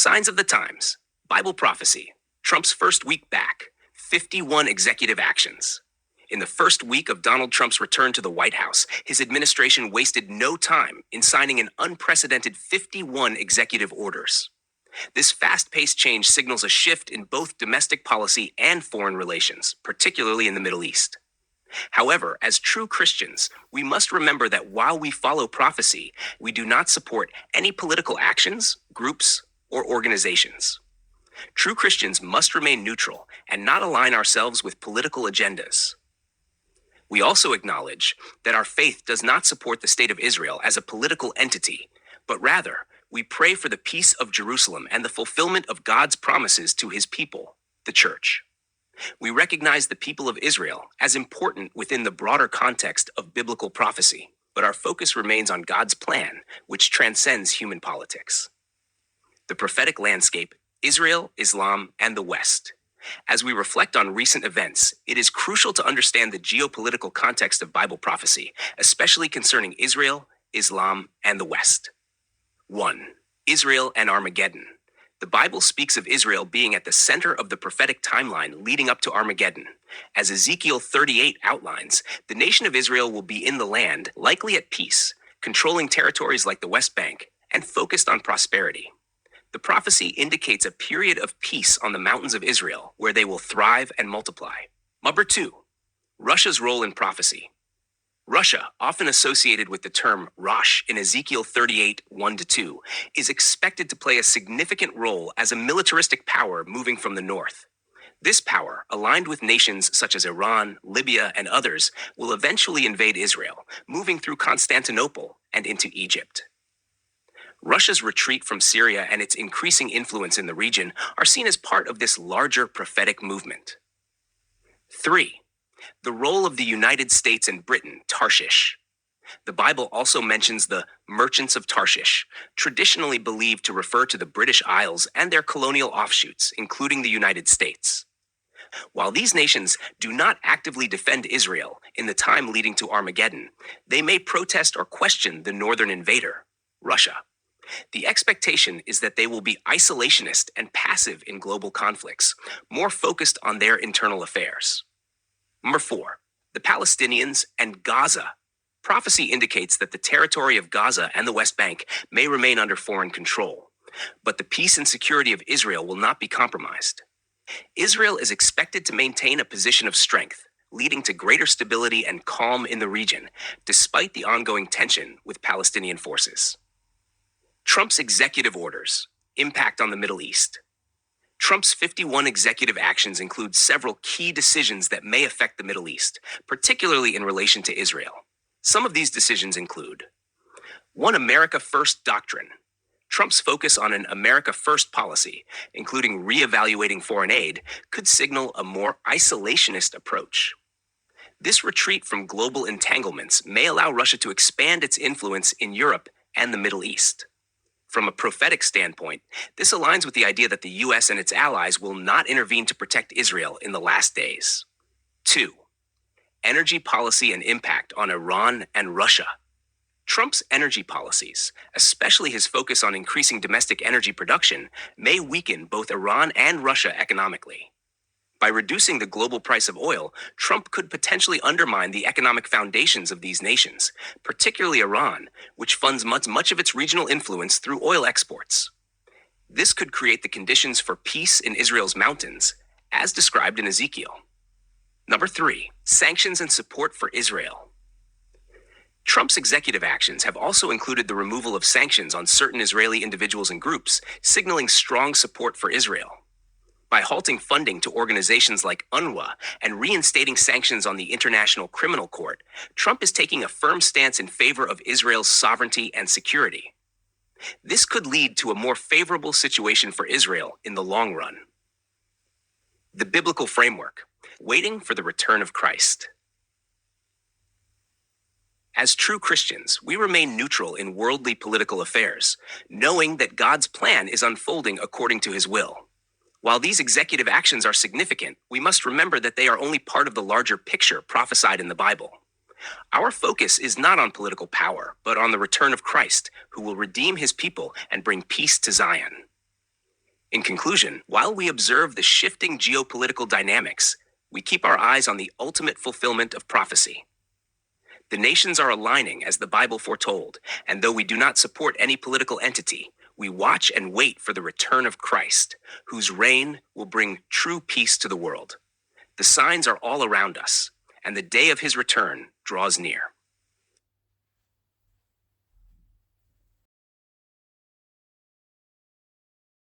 Signs of the times. Bible prophecy. Trump's first week back. 51 executive actions. In the first week of Donald Trump's return to the White House, his administration wasted no time in signing an unprecedented 51 executive orders. This fast-paced change signals a shift in both domestic policy and foreign relations, particularly in the Middle East. However, as true Christians, we must remember that while we follow prophecy, we do not support any political actions, groups, or organizations. True Christians must remain neutral and not align ourselves with political agendas. We also acknowledge that our faith does not support the state of Israel as a political entity, but rather, we pray for the peace of Jerusalem and the fulfillment of God's promises to his people, the church. We recognize the people of Israel as important within the broader context of biblical prophecy, but our focus remains on God's plan, which transcends human politics. The prophetic landscape, Israel, Islam, and the West. As we reflect on recent events, it is crucial to understand the geopolitical context of Bible prophecy, especially concerning Israel, Islam, and the West. 1. Israel and Armageddon. The Bible speaks of Israel being at the center of the prophetic timeline leading up to Armageddon. As Ezekiel 38 outlines, the nation of Israel will be in the land, likely at peace, controlling territories like the West Bank, and focused on prosperity. The prophecy indicates a period of peace on the mountains of Israel, where they will thrive and multiply. Number 2. Russia's role in prophecy. Russia, often associated with the term Rosh in Ezekiel 38, 1-2, is expected to play a significant role as a militaristic power moving from the north. This power, aligned with nations such as Iran, Libya, and others, will eventually invade Israel, moving through Constantinople and into Egypt. Russia's retreat from Syria and its increasing influence in the region are seen as part of this larger prophetic movement. 3. The role of the United States and Britain, Tarshish. The Bible also mentions the merchants of Tarshish, traditionally believed to refer to the British Isles and their colonial offshoots, including the United States. While these nations do not actively defend Israel in the time leading to Armageddon, they may protest or question the northern invader, Russia. The expectation is that they will be isolationist and passive in global conflicts, more focused on their internal affairs. Number 4, the Palestinians and Gaza. Prophecy indicates that the territory of Gaza and the West Bank may remain under foreign control, but the peace and security of Israel will not be compromised. Israel is expected to maintain a position of strength, leading to greater stability and calm in the region, despite the ongoing tension with Palestinian forces. Trump's executive orders, impact on the Middle East. Trump's 51 executive actions include several key decisions that may affect the Middle East, particularly in relation to Israel. Some of these decisions include: 1. America First doctrine. Trump's focus on an America First policy, including reevaluating foreign aid, could signal a more isolationist approach. This retreat from global entanglements may allow Russia to expand its influence in Europe and the Middle East. From a prophetic standpoint, this aligns with the idea that the U.S. and its allies will not intervene to protect Israel in the last days. 2. Energy policy and impact on Iran and Russia. Trump's energy policies, especially his focus on increasing domestic energy production, may weaken both Iran and Russia economically. By reducing the global price of oil, Trump could potentially undermine the economic foundations of these nations, particularly Iran, which funds much of its regional influence through oil exports. This could create the conditions for peace in Israel's mountains, as described in Ezekiel. Number 3, sanctions and support for Israel. Trump's executive actions have also included the removal of sanctions on certain Israeli individuals and groups, signaling strong support for Israel. By halting funding to organizations like UNRWA and reinstating sanctions on the International Criminal Court, Trump is taking a firm stance in favor of Israel's sovereignty and security. This could lead to a more favorable situation for Israel in the long run. The biblical framework, waiting for the return of Christ. As true Christians, we remain neutral in worldly political affairs, knowing that God's plan is unfolding according to his will. While these executive actions are significant, we must remember that they are only part of the larger picture prophesied in the Bible. Our focus is not on political power, but on the return of Christ, who will redeem his people and bring peace to Zion. In conclusion, while we observe the shifting geopolitical dynamics, we keep our eyes on the ultimate fulfillment of prophecy. The nations are aligning as the Bible foretold, and though we do not support any political entity, we watch and wait for the return of Christ, whose reign will bring true peace to the world. The signs are all around us, and the day of his return draws near.